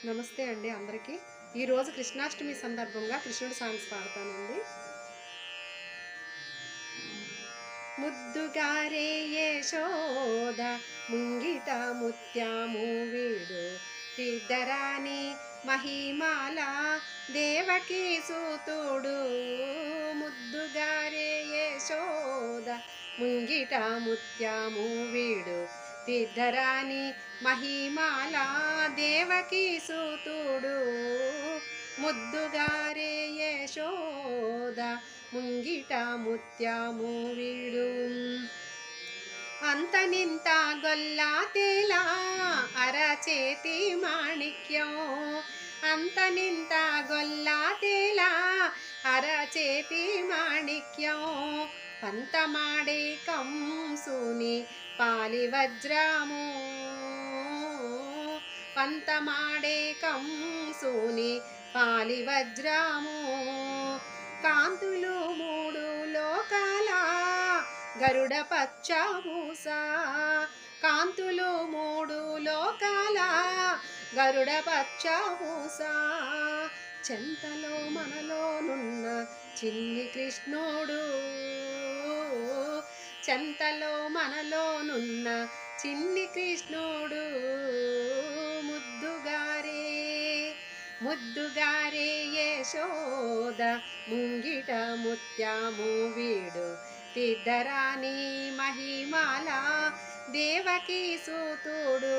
నమస్తే అండి అందరికీ. ఈరోజు కృష్ణాష్టమి సందర్భంగా కృష్ణుడి సాంగ్స్ పాడతానండి. ముద్దుగారే యశోద ముంగిట ముత్యాము వీడు తిద్దరాని మహిమాల దేవకీ సూతుడు. ముద్దుగారే యశోద ముంగిట ముత్యాము వీడు తిద్దరాని మహిమాల దేవకీ సూతుడు. ముద్దుగారే యశోద ముంగిట ముత్యాము వీడు అంతనింత గొల్లా తేలా అరచేతి మాణిక్యం. అంతనింత గొల్లా తేలా అరచేతి మాణిక్యం. పంతమాడే కంసుని పాలి వజ్రము. పంతమాడే కంసుని పాలి వజ్రము. కాంతులు మూడు లోకాల గరుడ పచ్చభూస. కాంతులు మూడు లోకాల గరుడ పచ్చభూస. చెంతలో మనలోనున్న చిన్ని కృష్ణుడు. చెంతలో మనలోనున్న చిన్ని కృష్ణుడు. ముద్దుగారే యశోద ముంగిట ముత్యాము వీడు తిద్దరాని మహిమాల దేవకీ సూతుడు.